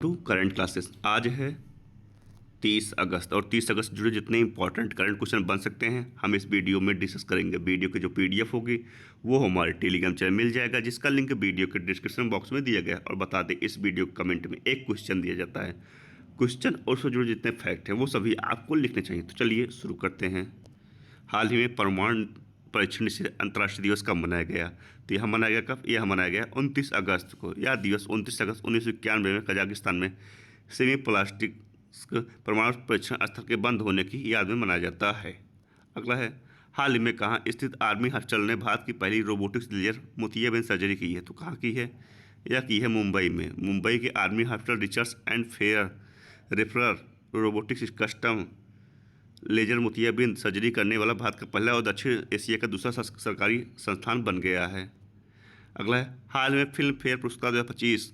To current classes. आज है 30 अगस्त और 30 अगस्त जुड़े जितने इंपॉर्टेंट करंट क्वेश्चन बन सकते हैं हम इस वीडियो में डिस्कस करेंगे। वीडियो की जो पीडीएफ होगी वो हमारे टेलीग्राम चैनल मिल जाएगा, जिसका लिंक वीडियो के डिस्क्रिप्शन बॉक्स में दिया गया है। और बता दें, इस वीडियो कमेंट में एक क्वेश्चन दिया जाता है। क्वेश्चन और उससे जुड़े जितने फैक्ट हैं वो सभी आपको लिखने चाहिए। तो चलिए शुरू करते हैं। हाल ही में परमाणु परीक्षण निषेध अंतर्राष्ट्रीय दिवस कब मनाया गया? तो यह मनाया गया कब? यह मनाया गया 29 अगस्त को। यह दिवस 29 अगस्त 1991 में कजाकिस्तान में सेमी प्लास्टिक परमाणु परीक्षण स्थल के बंद होने की याद में मनाया जाता है। अगला है, हाल ही में कहाँ स्थित आर्मी हॉस्पिटल ने भारत की पहली रोबोटिक्स लेजर मोतियाबिंद सर्जरी की है? तो कहाँ की है? यह की है मुंबई में। मुंबई के army hospital research and fair referral robotics custom laser मोतियाबिंद सर्जरी करने वाला भारत का पहला और दक्षिण एशिया का दूसरा सरकारी संस्थान बन गया है। अगला है, हाल में फिल्म फेयर पुरस्कार 2025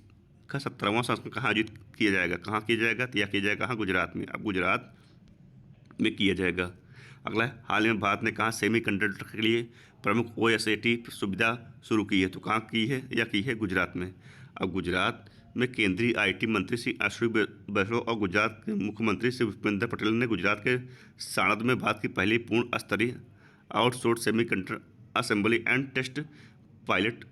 का 17वां संस्करण कहाँ आयोजित किया जाएगा? कहाँ किया जाएगा? तो यह किया जाएगा कहाँ? गुजरात में। अब गुजरात में किया जाएगा। अगला है, हाल में भारत ने कहाँ सेमीकंडक्टर के लिए प्रमुख OSAT सुविधा शुरू की है? तो कहाँ की है? यह की है गुजरात में। अब गुजरात में केंद्रीय IT मंत्री श्री अश्विनी वैष्णव और गुजरात के मुख्यमंत्री श्री भूपेंद्र पटेल ने गुजरात के साणंद में भारत की पहली पूर्ण स्तरीय outsource semiconductor assembly and test pilot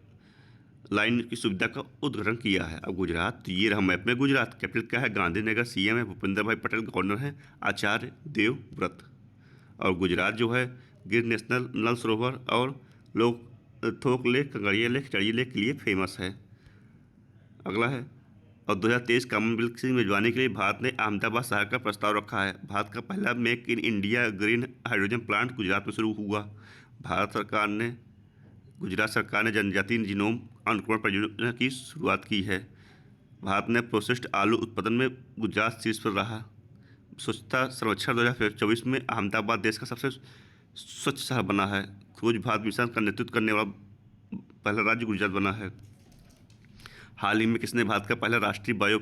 line की सुविधा का उद्घाटन किया है। अब गुजरात, तो ये रहा मैप में गुजरात। कैपिटल क्या है? गांधीनगर। CM है भूपेंद्र भाई पटेल। गवर्नर है आचार्य देवव्रत। और गुजरात जो है गिर नेशनल नल सरोवर और लोग लेक, कंगड़िया लेक, चढ़ी लेक के लिए फेमस है। अगला है, और 2023 कॉमनवेल्थ की मेजबानी के लिए भारत ने अहमदाबाद शहर का प्रस्ताव रखा है। भारत का पहला make in India green hydrogen plant Gujarat में शुरू हुआ। गुजरात सरकार ने जनजातीय जीनोम अनुकरण परियोजना की शुरुआत की है। भारत ने प्रोसेस्ड आलू उत्पादन में गुजरात शीर्ष पर रहा। स्वच्छता सर्वेक्षण 2024 में अहमदाबाद देश का सबसे स्वच्छ शहर बना है। स्वच्छ भारत मिशन का नेतृत्व करने वाला पहला राज्य गुजरात बना है। हाल ही में किसने भारत का पहला राष्ट्रीय बायो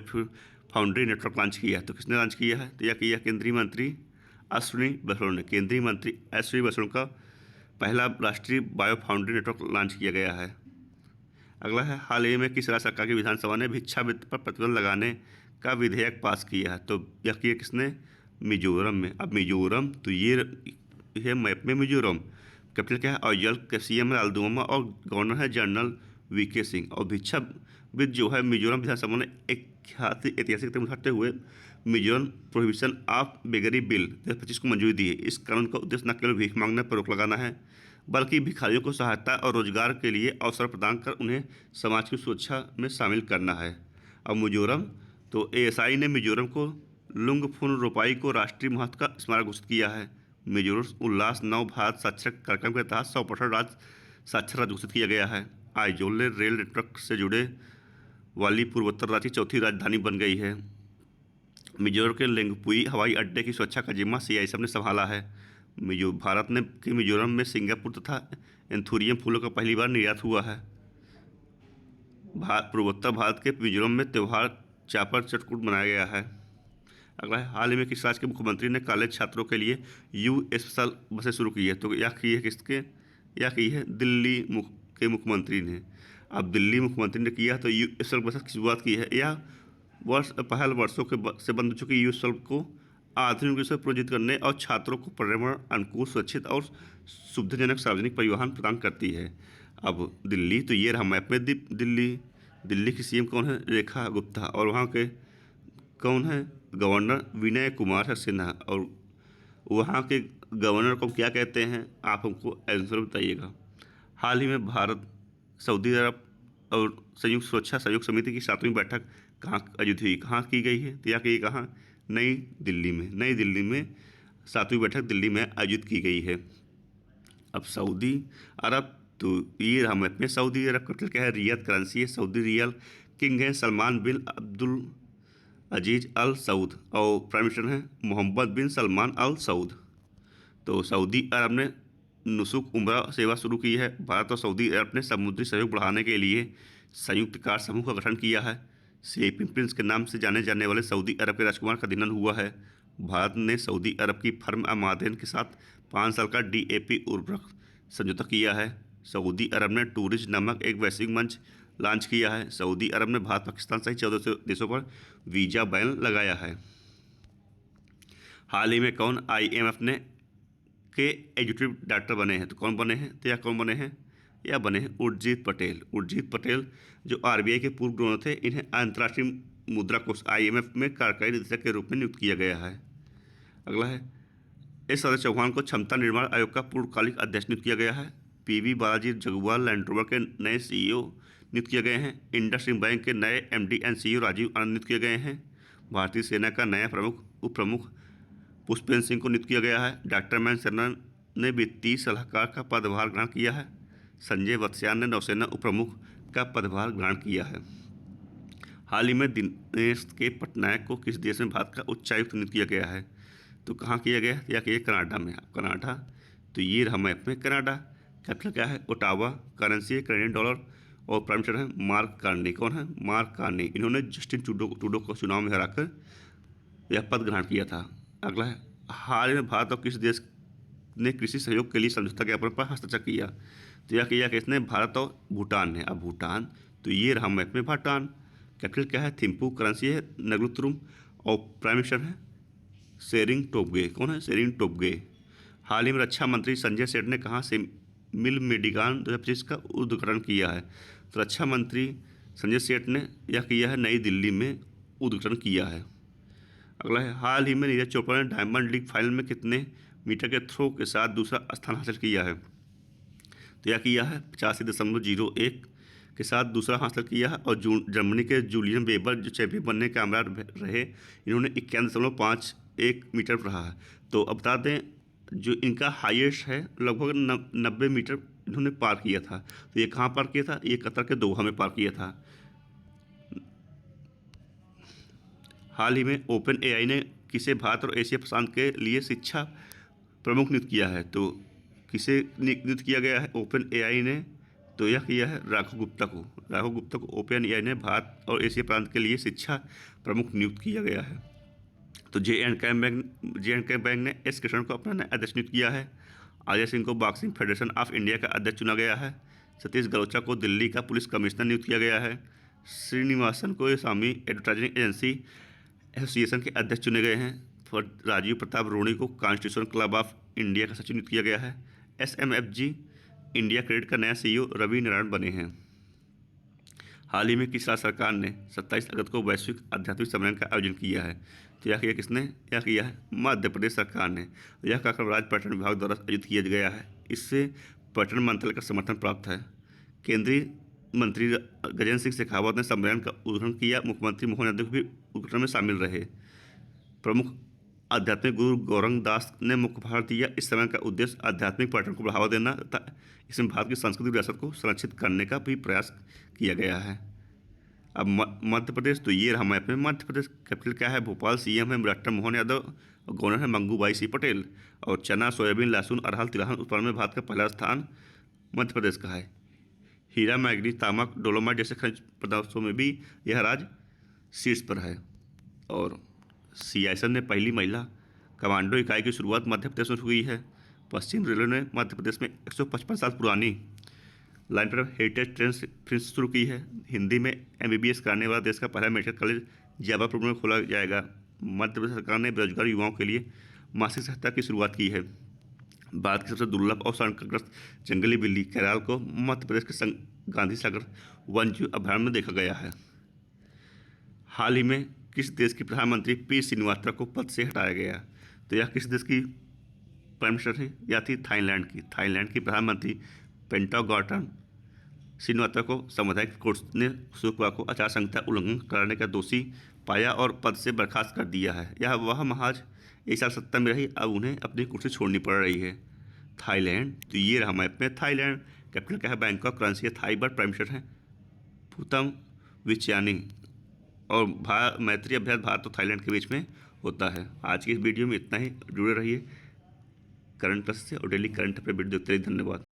फाउंड्री नेटवर्क लॉन्च किया है? तो किसने लॉन्च किया है? तो यह किया केंद्रीय मंत्री अश्विनी वैष्णव ने। केंद्रीय मंत्री अश्विनी वैष्णव का पहला राष्ट्रीय बायो फाउंड्री नेटवर्क लॉन्च किया गया है। अगला है, हाल ही में किस राज्य सरकार की विधानसभा ने भिक्षावृत्ति पर प्रतिबंध लगाने का विधेयक पास किया है? तो यह किया किसने? मिजोरम में। अब मिजोरम, तो ये है मैप में मिजोरम। कैपिटल क्या है? अयजल। CM है अल्दुमा और गवर्नर है जनरल VK सिंह। और भिक्षावृत्ति जो है मिजोरम विधानसभा ने ऐतिहासिक कदम उठाते हुए Mizoram prohibition of beggary bill 2025 को मंजूरी दी है। इस कानून का उद्देश्य न केवल भीख मांगने पर रोक लगाना है, बल्कि भिखारियों को सहायता और रोजगार के लिए अवसर प्रदान कर उन्हें समाज की सुरक्षा में शामिल करना है। अब मिजोरम, तो ASI ने मिजोरम को लुंगफुन रोपाई को राष्ट्रीय महत्व का स्मारक घोषित किया है। मिजोरम उल्लास नव भारत साक्षर कार्यक्रम के तहत 100% राज्य साक्षर राज्य घोषित किया गया है। आइजोल रेल नेटवर्क से जुड़े वाली पूर्वोत्तर राज्य की चौथी राजधानी बन गई है। मिजोरम के लेंगपुई हवाई अड्डे की सुरक्षा का जिम्मा CISF ने संभाला है। भारत ने कि मिजोरम में सिंगापुर तथा एंथूरियम फूलों का पहली बार निर्यात हुआ है। पूर्वोत्तर भारत के मिजोरम में त्यौहार चापर चटकुट मनाया गया है। अगला है, हाल ही में किस राज्य के मुख्यमंत्री ने कॉलेज छात्रों के लिए स्पेशल बसें शुरू की है? तो यह की है किसके? यह की है दिल्ली के मुख्यमंत्री ने। अब दिल्ली मुख्यमंत्री ने किया तो स्पेशल बसें की शुरुआत की है। यह पहले वर्षों से बंद हो चुकी स्पेशल को आधुनिक रूप से प्रोजित करने और छात्रों को पर्यावरण अनुकूल, सुरक्षित और सुविधाजनक सार्वजनिक परिवहन प्रदान करती है। अब दिल्ली, तो ये रहा मैप में दिल्ली की CM कौन है? रेखा गुप्ता। और वहाँ के कौन है? गवर्नर विनय कुमार सिन्हा। और वहाँ के गवर्नर को क्या कहते हैं? आप हमको आंसर बताइएगा। हाल ही में भारत सऊदी अरब और संयुक्त सुरक्षा सहयोग समिति की 7वीं बैठक कहाँ आयोजित हुई? कहाँ की गई है? तो यह की कहाँ? नई दिल्ली में। नई दिल्ली में 7वीं बैठक दिल्ली में आयोजित की गई है। अब सऊदी अरब, तो ये रहा मैप में सऊदी अरब। कैपिटल क्या है? रियाद। करेंसी है सऊदी रियाल। किंग है सलमान बिन अब्दुल अजीज अल सऊद और प्राइम मिनिस्टर हैं मोहम्मद बिन सलमान अल सऊद। तो सऊदी अरब ने नुसुक उम्रा सेवा शुरू की है। भारत और सऊदी अरब ने समुद्री सहयोग बढ़ाने के लिए संयुक्त कार्य समूह का गठन किया है। स्लीपिंग प्रिंस के नाम से जाने जाने वाले सऊदी अरब के राजकुमार का निधन हुआ है। भारत ने सऊदी अरब की फर्म अमादेन के साथ 5 साल का DAP उर्वरक समझौता किया है। सऊदी अरब ने टूरिस्ट नामक एक वैश्विक मंच लॉन्च किया है। सऊदी अरब ने भारत, पाकिस्तान सहित 14 देशों पर वीज़ा बैन लगाया है। हाल ही में कौन IMF ने के एग्जीक्यूटिव डायरेक्टर बने हैं? तो कौन बने हैं? तो कौन बने हैं? या बने हैं उर्जित पटेल। उर्जित पटेल जो RBI के पूर्व गवर्नर थे, इन्हें अंतर्राष्ट्रीय मुद्रा कोष IMF में कार्यकारी निदेशक के रूप में नियुक्त किया गया है। अगला है एस सदर चौहान को क्षमता निर्माण आयोग का पूर्णकालिक अध्यक्ष नियुक्त किया गया है। PV बालाजी जगुआल लैंड रोवर के नए CEO नियुक्त किए गए हैं। इंडसइंड बैंक के नए MD एंड CEO राजीव आनंद नियुक्त किए गए हैं। भारतीय सेना का नया उप प्रमुख पुष्पेंद्र सिंह को नियुक्त किया गया है। डॉक्टर महेंद्र शर्मा ने वित्तीय सलाहकार का पदभार ग्रहण किया है। संजय वत्स्यान ने नौसेना उप प्रमुख का पदभार ग्रहण किया है। हाल ही में दिनेश के पटनायक को किस देश में भारत का उच्चायुक्त नियुक्त किया गया है? तो कहाँ किया गया है? या कि कनाडा में। कनाडा, तो ये रहा मैप में कनाडा। कैपिटल क्या है? ओटावा। करेंसी है कैनेडियन डॉलर। और प्राइम मिनिस्टर है मार्क कार्नी। कौन है? Mark Carney. इन्होंने जस्टिन ट्रूडो को चुनाव में हराकर यह पद ग्रहण किया था। अगला है हाल ही में भारत और किस देश ने कृषि सहयोग के लिए समझौता ज्ञापन पर हस्ताक्षर किया? तो यह किया किसने? भारत और भूटान ने। अब भूटान, तो ये रहा मैप में भूटान। कैपिटल क्या है? थिम्पू। करेंसी है नगलुतुरुम। और प्राइम मिनिस्टर है सेरिंग टोब्गे। कौन है? सेरिंग टोब्गे। हाल ही में रक्षा मंत्री संजय सेठ ने कहाँ से मिल मेडिगान 2025 का उद्घाटन किया है? तो रक्षा मंत्री संजय सेठ ने यह किया है नई दिल्ली में उद्घाटन किया है। अगला है हाल ही में नीरज चोपड़ा ने डायमंड लीग फाइनल में कितने मीटर के थ्रो के साथ दूसरा स्थान हासिल किया है? तो यह किया है 85.01 के साथ दूसरा हासिल किया है। और जर्मनी के जूलियन वेबर जो चैंपियन बनने के कामयाब रहे, इन्होंने 91.51 मीटर पर रहा है। तो अब बता दें जो इनका हाईएस्ट है लगभग 90 मीटर इन्होंने पार किया था। तो ये कहाँ पार किया था? ये कतर के दोहा में पार किया था। हाल ही में OpenAI ने किसे भारत और एशिया प्रशांत के लिए शिक्षा प्रमुख नियुक्त किया है? तो किसे नियुक्त किया गया है OpenAI ने? तो यह किया है राघव गुप्ता को। राघव गुप्ता को OpenAI ने भारत और एशिया प्रांत के लिए शिक्षा प्रमुख नियुक्त किया गया है। तो J&K बैंक ने S कृष्णन को अपना नया अध्यक्ष नियुक्त किया है। अजय सिंह को बॉक्सिंग फेडरेशन ऑफ इंडिया का अध्यक्ष चुना गया है। सतीश गलोचा को दिल्ली का पुलिस कमिश्नर नियुक्त किया गया है। श्रीनिवासन को स्वामी एडवर्टाइजिंग एजेंसी एसोसिएशन के अध्यक्ष चुने गए हैं। और राजीव प्रताप रूड़ी को कॉन्स्टिट्यूशन क्लब ऑफ इंडिया का सचिव नियुक्त किया गया है। SMFG इंडिया क्रेडिट का नया CEO रवि नारायण बने हैं। हाल ही में किस राज्य सरकार ने 27 अगस्त को वैश्विक आध्यात्मिक सम्मेलन का आयोजन किया है? तो यह किया किसने? यह किया है मध्य प्रदेश सरकार ने। यह कार्यक्रम राज्य पर्यटन विभाग द्वारा आयोजित किया गया है। इससे पर्यटन मंत्रालय का समर्थन प्राप्त है। केंद्रीय मंत्री गजेंद्र सिंह शेखावत ने सम्मेलन का उद्घाटन किया। मुख्यमंत्री मोहन यादव भी उद्घाटन में शामिल रहे। प्रमुख आध्यात्मिक गुरु गौरंग दास ने मुख्य भाषण दिया। इस समय का उद्देश्य आध्यात्मिक पर्यटन को बढ़ावा देना तथा इसमें भारत की सांस्कृतिक विरासत को संरक्षित करने का भी प्रयास किया गया है। अब मध्य प्रदेश, तो ये रहा मैप में मध्य प्रदेश। कैपिटल क्या है? भोपाल। CM है डॉक्टर मोहन यादव और गवर्नर है मंगूबाई सी पटेल। और चना, सोयाबीन, लहसुन, अरहर, तिलहन उत्पादन में भारत का पहला स्थान मध्य प्रदेश का है। हीरा, मैग्नीज, तांबा, डोलोमाइट जैसे खनिज पदार्थों में भी यह राज्य शीर्ष पर है। और CISN ने पहली महिला कमांडो इकाई की शुरुआत मध्य प्रदेश में हुई है। पश्चिम रेलवे ने मध्य प्रदेश में 155 साल पुरानी लाइन पर हेरिटेज ट्रेन फिर शुरू की है। हिंदी में MBBS कराने वाला देश का पहला मेडिकल कॉलेज जबलपुर में खोला जाएगा। मध्य प्रदेश सरकार ने बेरोजगार युवाओं के लिए मासिक सहायता की शुरुआत की है। भारत की सबसे दुर्लभ और संकटग्रस्त जंगली बिल्ली कैराल को मध्य प्रदेश के गांधी सागर वन्यजीव अभयारण्य में देखा गया है। हाल ही में किस देश की प्रधानमंत्री P श्रीनिवास्तव को पद से हटाया गया? तो यह किस देश की प्राइम मिनिस्टर है? या थी थाईलैंड की। थाईलैंड की प्रधानमंत्री पेंटागॉटन श्रीनिवास्तव को सामुदायिक कोर्ट ने शुक्रवार को आचार संहिता उल्लंघन कराने का दोषी पाया और पद से बर्खास्त कर दिया है। यह वह महज 1 साल सत्ता में रही, अब उन्हें अपनी कुर्सी छोड़नी पड़ रही है। थाईलैंड, तो ये रहा मैप में थाईलैंड। कैपिटल क्या है? बैंकॉक। करेंसी है थाई बाट। प्राइम मिनिस्टर है भूतम विचयानी। और मैत्री अभ्यास भारत और थाईलैंड के बीच में होता है। आज की इस वीडियो में इतना ही। जुड़े रहिए करंट से और डेली करंट पे वीडियो देखते रहिए। धन्यवाद।